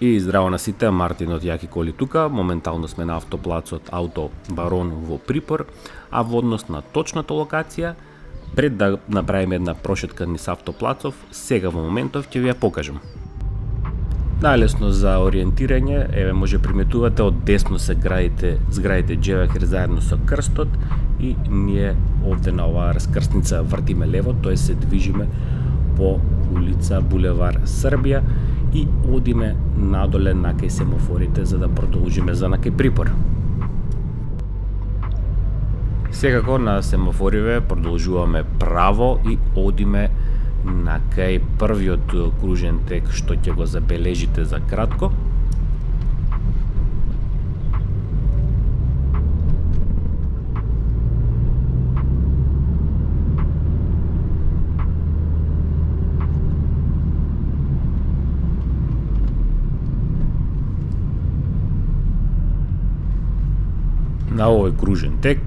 И здраво на сите, Мартин од Јаки коли тука. Моментално сме на автоплацот Ауто Барон во Припор, а во однос на точната локација, пред да направиме една прошетка низ автоплацов, сега во моментов ќе ви ја покажам. Најлесно за ориентирање, еве може приметувате од десно се зградите Джевахер заедно со крстот и ние овде на оваа раскрстница вртиме лево, тоест се движиме по улица Булевар Србија и одиме надоле накај семафорите за да продолжиме за накај Припор. Секако на семафориве продолжуваме право и одиме накај првиот кружен тек што ќе го забележите за кратко. На овој кружен тек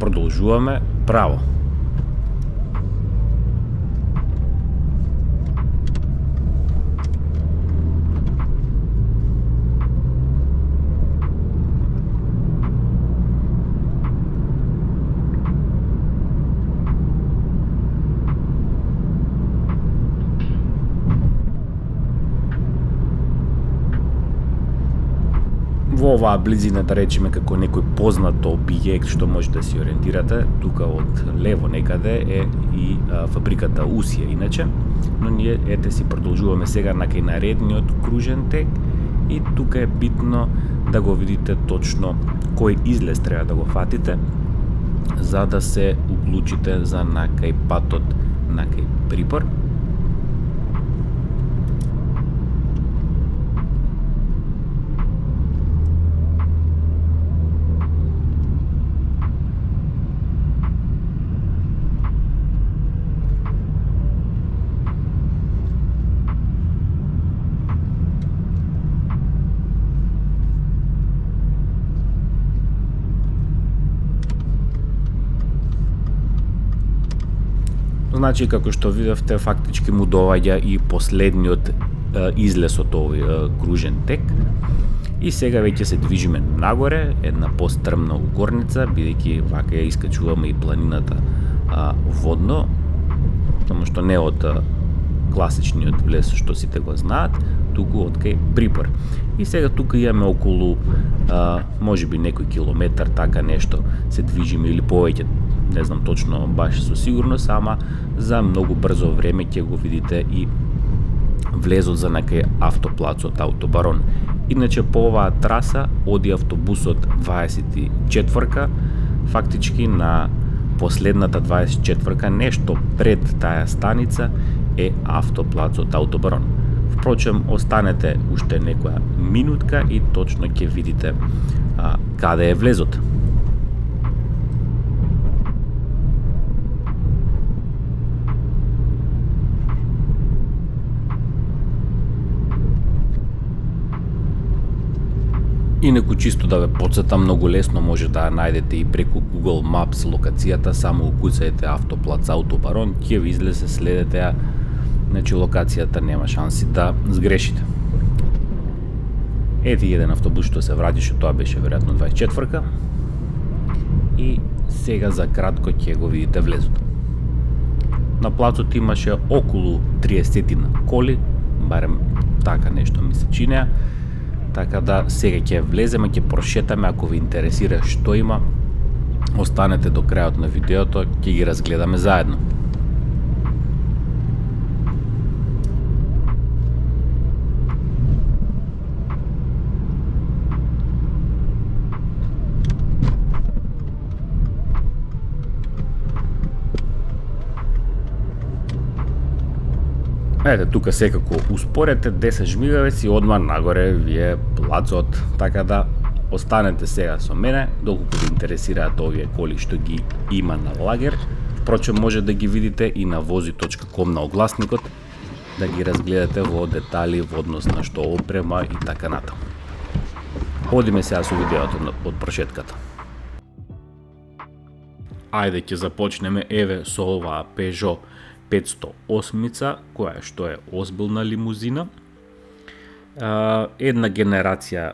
продолжуваме право. Во оваа близина, да речеме, како некој познат објект што може да си ориентирате, тука од лево некаде е и фабриката Усија иначе, но ние ете си продолжуваме сега накај наредниот кружен тек и тука е битно да го видите точно кој излез треба да го фатите за да се уклучите за накај патот накај Припор. Значи, како што видовте, фактички му доаѓа и последниот излез од овој кружен тек. И сега веќе се движиме нагоре, една пострмна угорница, бидејќи вака ја искачуваме и планината водно, само што не од класичниот влез што сите го знаат, туку од кај Припор. И сега тука имаме околу можеби некој километар, така нешто, се движиме или повеќе, не знам точно баш со сигурност, ама за многу брзо време ќе го видите и влезот за некај автоплацот Ауто Барон. Иначе по оваа траса оди автобусот 24-ка, фактички на последната 24-ка, нешто пред таа станица е автоплацот Ауто Барон. Впрочем, останете уште некоја минутка и точно ќе видите каде е влезот. Инаку чисто да ве подсетам, многу лесно може да ја најдете и преку Google Maps локацијата, само укуцајте автоплац Ауто Барон, ќе ви излезе, следете ја, значи локацијата нема шанси да сгрешите. Ети еден автобус што се враќаше, тоа беше веројатно 24-ка. И сега за кратко ќе го видите влезот. На плацот имаше околу 30 коли, барем така нешто ми се чинеа. Така да сега ќе влеземе, ќе прошетаме, ако ви интересира што има, останете до крајот на видеото, ќе ги разгледаме заедно. Ете, тука секако успорете 10 жмигавец и одма нагоре ви е плацот, така да останете сега со мене, доколку ви интересираат овие коли што ги има на лагер. Впрочем, може да ги видите и на vozi.com на огласникот, да ги разгледате во детали во однос на што опрема и така натаму. Одиме сега со видеото од прошетката. Ајде ќе започнеме еве со оваа Peugeot 508, која што е озбилна лимузина. Една генерација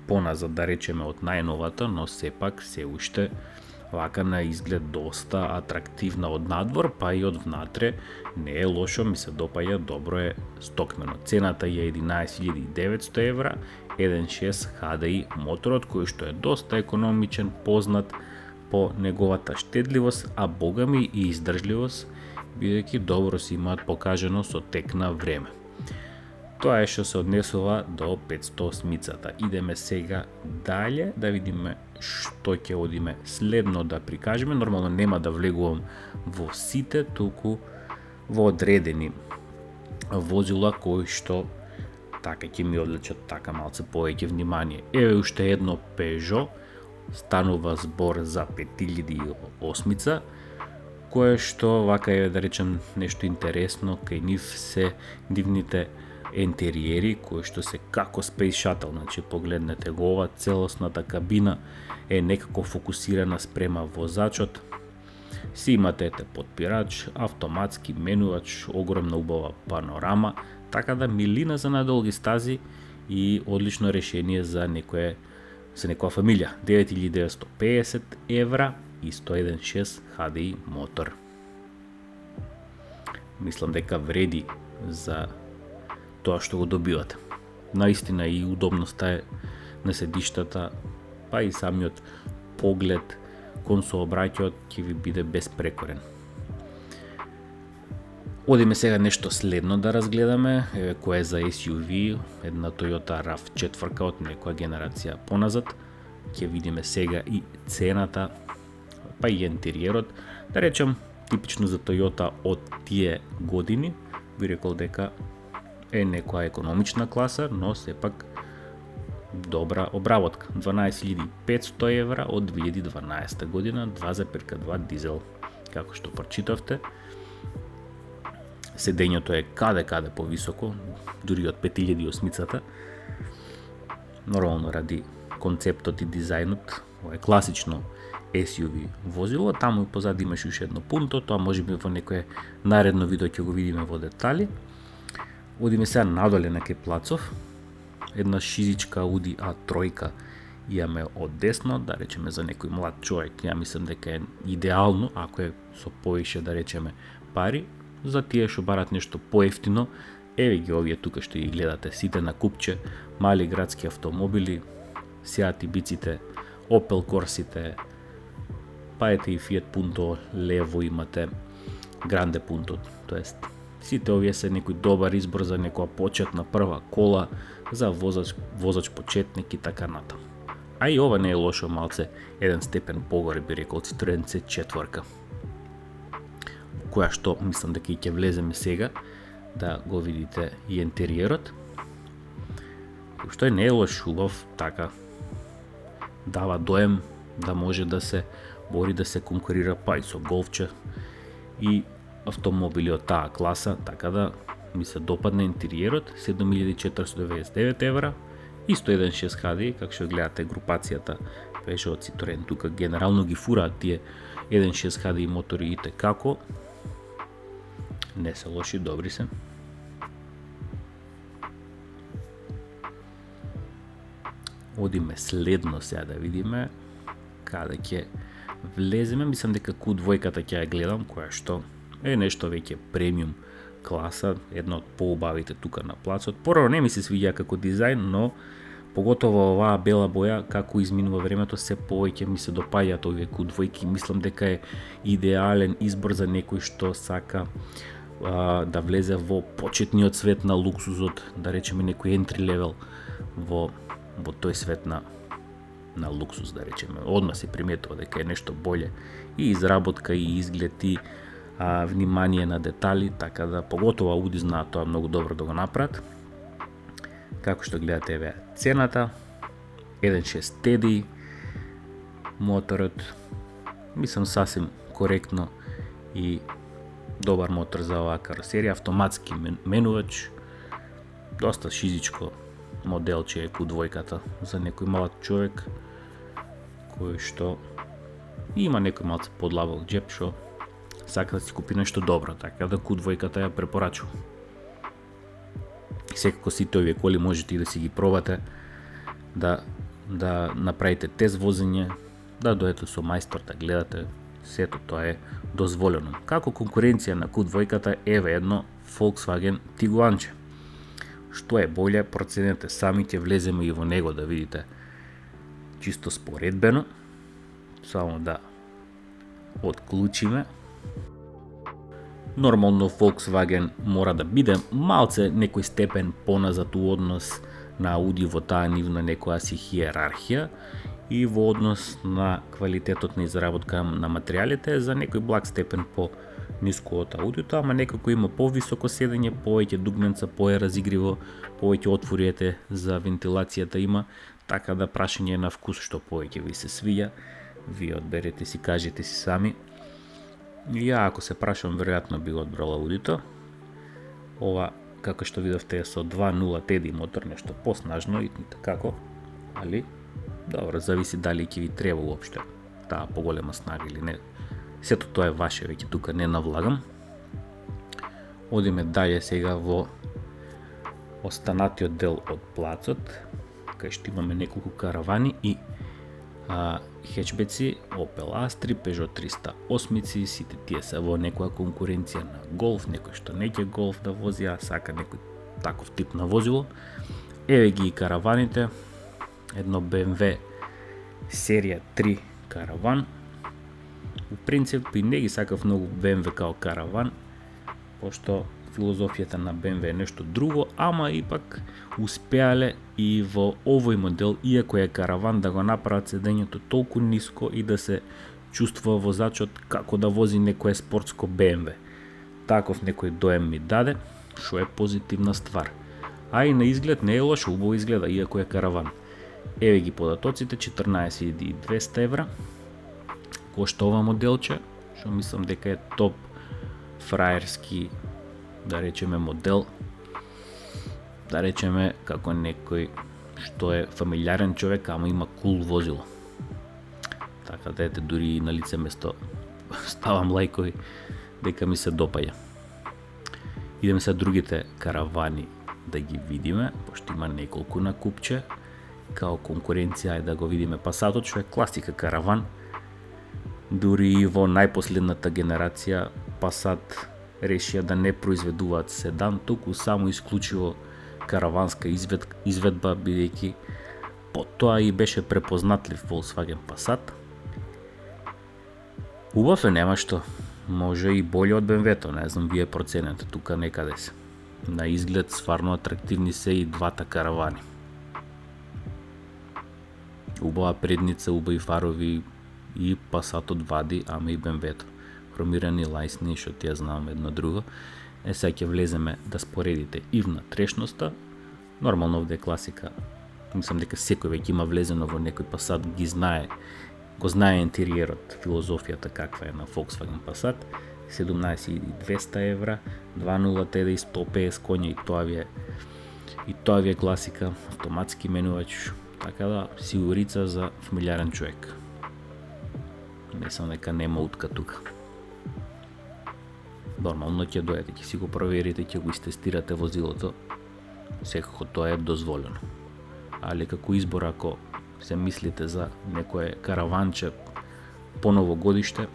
поназад, да речеме, од најновата, но сепак се уште вака на изглед доста атрактивна од надвор, па и од внатре не е лошо, ми се допаѓа, добро е стокмено. Цената е 11.900 евра, 1.6 HDI моторот, кој што е доста економичен, познат по неговата штедливост, а богами и издржливост, бидејќи добро се имаат покажено со тек на време. Тоа е што се однесува до 508-мицата. Идеме сега дале да видиме што ќе одиме следно да прикажеме. Нормално нема да влегувам во сите, туку во одредени возила кои што така ќе ми одлечат така малце повеќе внимание. Еве уште едно Peugeot, станува збор за 5008-мица, кое што вака е, да речем, нешто интересно, кај нив се нивните ентериери кои што се како Space Shuttle, значи погледнете го ова, целосната кабина е некако фокусирана спрема возачот. Си имате подпирач, автоматски менувач, огромна убава панорама, така да милина за надолги стази и одлично решение за некоја фамилија. 9950 евра и 101.6 HDI мотор. Мислам дека вреди за тоа што го добивате. Наистина и удобноста е на седиштата, па и самиот поглед кон сообраќајот ќе ви биде безпрекорен. Одиме сега нешто следно да разгледаме, кој е за SUV, една Toyota RAV4 од некоја генерација поназад. Ќе видиме сега и цената, па и интериерот. Да речем, типично за Toyota од тие години, би рекол дека е некоја економична класа, но сепак добра обработка. 12.500 евра од 2012 година, 2.2 дизел. Како што прочитавте, седењето е каде повисоко, дури од 5008-мицата. Нормално ради концептот и дизајнот, ова е класично SUV возило, таму и позади имаш уште едно пунто, тоа можеби во некое наредно видео ќе го видиме во детали. Одиме сега надоле на кај Плацов, една шизичка Audi A3 имаме од десно, да речеме за некој млад човек, ја мислам дека е идеално, ако е со повише, да речеме, пари, за тие што барат нешто поевтино. Еве ги овие тука што ги гледате, сите на купче, мали градски автомобили, Seat Ibicите, Opel Corsите, па ете и Fiat Punto, лево имате Grande Punto, тоест сите овие се некој добар избор за некоја почетна прва кола, за возач почетник и така натаму. А и ова не е лошо, малце еден степен погоре би рекол Citroen C4, која што мислам дека и ќе влеземе сега да го видите и интериерот. Што не е лош, убав, така дава доем да може да се бори, да се конкурира па и со голфче и автомобили од таа класа, така да ми се допадне интериерот. 7.499 евра и 101.6 HDI, како што гледате групацијата беше од Citroen. Тука генерално ги фураат тие 1.6 HDI мотори и како не се лоши, добри се. Одиме следно сега да видиме каде ќе влеземе. Мислам дека Q2-ката ќе ја гледам, која што е нешто веќе премиум класа, една од поубавите тука на плацот. Порано не ми се свиѓа како дизајн, но поготово оваа бела боја, како изминува времето, се повеќе ми се допаѓаат овие Q2-ки. Мислам дека е идеален избор за некој што сака да влезе во почетниот свет на луксузот, да речеме некој entry level во тој свет на луксуз, да речеме. Одма се приметува дека е нешто боле и изработка, и изглед, и внимание на детали, така да поготово Audi знаат тоа многу добро да го направат. Како што гледате, еве цената, 1.6 TDI моторот, мислам сасем коректно и добар мотор за оваа каросерија, автоматски менувач, доста шизичко моделче е Q2-ката за некој млад човек кој што има некој малце подлабок џеп, што сака да си купи нешто добро, така да Q2-ката ја препорачувам. Секако сите овие коли можете и да си ги пробате, да направите тест возење, да дојдете со мајстор да гледате, сето тоа е дозволено. Како конкуренција на Q2 еве едно Volkswagen Tiguanче. Што е боле, проценете сами, ќе влеземе и во него да видите чисто споредбено. Само да отклучиме. Нормално Volkswagen мора да биде малце некој степен поназад у однос на Audi во таа нивна некоја си хиерархија и во однос на квалитетот на изработка на материјалите за некој благ степен по ниско од Audi-то, ама некако има повисоко седење, повеќе дугненца, разигриво, повеќе отвори за вентилацијата има, така да прашање на вкус што повеќе ви се свиѓа, вие одберете си, кажете си сами. Ја ако се прашам, веројатно би одбрал Audi-то. Ова, како што видовте, е со 2.0 TDI мотор, нешто поснажно и како, али добро, зависи дали ќе ви треба уопште таа поголема снага или не. Сето тоа е ваше, веќе тука не навлагам. Одиме далje сега во останатиот дел од плацот, кај што имаме неколку каравани и хечбеци, Opel Astra, Peugeot 308, сите тие се во некоја конкуренција на Golf, некој што не ќе Golf да вози, а сака некој таков тип на возило. Еве ги и караваните, едно BMW серија 3 караван. У принцип и не ги сакав многу BMW као караван, пошто филозофијата на BMW е нешто друго, ама ипак успеале и во овој модел, иако е караван, да го направат седењето толку ниско и да се чувствува возачот како да вози некое спортско BMW. Таков некој доем ми даде, што е позитивна ствар. А и на изглед не е лошо, убаво изгледа, иако е караван. Еве ги податоците, 14.200 евра. Кошта ова моделче, што мислам дека е топ фраерски, да речеме, модел. Да речеме како некој што е фамилиарен човек, ама има кул возило. Така да ете, дури на лице место ставам лајкови дека ми се допаѓа. Идеме се другите каравани да ги видиме, пошто има неколку на купче. Као конкуренција е да го видиме Passatот, што е класика караван. Дури и во најпоследната генерација Passat решија да не произведуваат седан, туку само исклучиво караванска изведба, бидејќи потоа и беше препознатлив Volkswagen Passat. Убав е, нема што, може и боле од BMW-то, не знам вие проценете тука некаде се. На изглед стварно атрактивни се и двата каравани. Убава предница, убави фарови и Passatот вади, ама и BMW-то. Хромирани лајсни, што ти ја знам едно друго. Сега ќе влеземе да споредите и внатрешноста. Нормално овде е класика. Мислам дека секој веќе има влезено во некој Passat, го знае интериерот, филозофијата каква е на Volkswagen Passat. 17.200 евра, 2.0 TDI 150 коња и тоа ви е класика, автоматски менувач, така да сигурица за фамилиарен човек. Мислам дека нема утка тука. Нормално ќе дојдете, ќе си го проверите, ќе го истестирате возилото, секако тоа е дозволено. Али како избор, ако се мислите за некое караванче по новогодиште,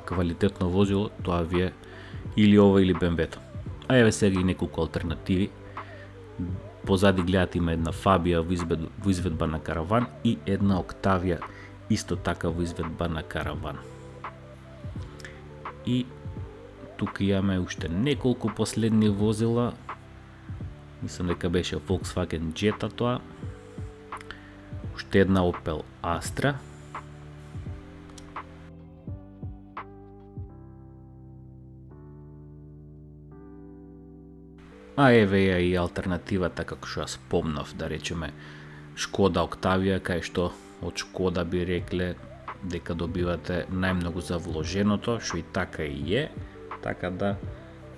квалитетно возило, тоа ви е или ова или BMW-то. А еве сега и неколку алтернативи. Позади гледате има една Fabia во изведба на караван и една Octavia исто така во изведба на караван. И тука имаме уште неколку последни возила. Мислам дека беше Volkswagen Jetta тоа. Уште една Opel Astra. А еве ја и алтернативата, како што ја спомнав, да речеме Шкода Octavia, кај што од Шкода би рекле дека добивате најмногу за вложеното, што и така и е, така да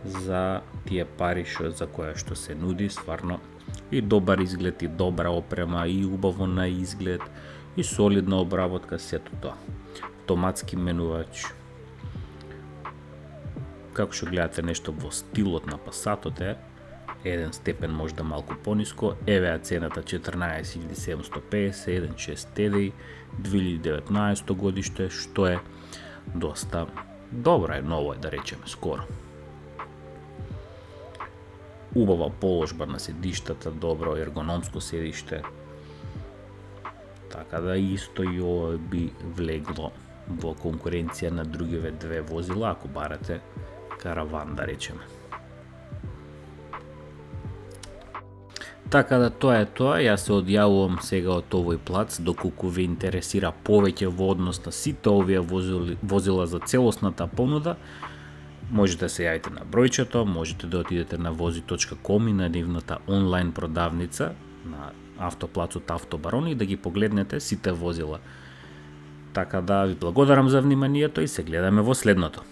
за тие пари за која што се нуди, стварно и добар изглед, и добра опрема, и убаво на изглед, и солидна обработка, сето тоа. Автоматски менувач. Како што гледате нешто во стилот на Passatот е, еден степен можда малку пониско, евеа цената 14.750, 1.6 TDI, 2019 годиште, што е доста добро, е ново, да речеме, скоро. Убава положба на седиштата, добро ергономско седиште, така да исто и ова би влегло во конкуренција на другиве две возила, ако барате караван, да речеме. Така да тоа е тоа, јас се одјавувам сега од овој плац, доколку ви интересира повеќе во однос на сите овие возила за целосната понуда, можете се јавите на бројчето, можете да отидете на vozi.com и на нивната онлайн продавница на автоплацот Автобарон и да ги погледнете сите возила. Така да ви благодарам за вниманието и се гледаме во следното.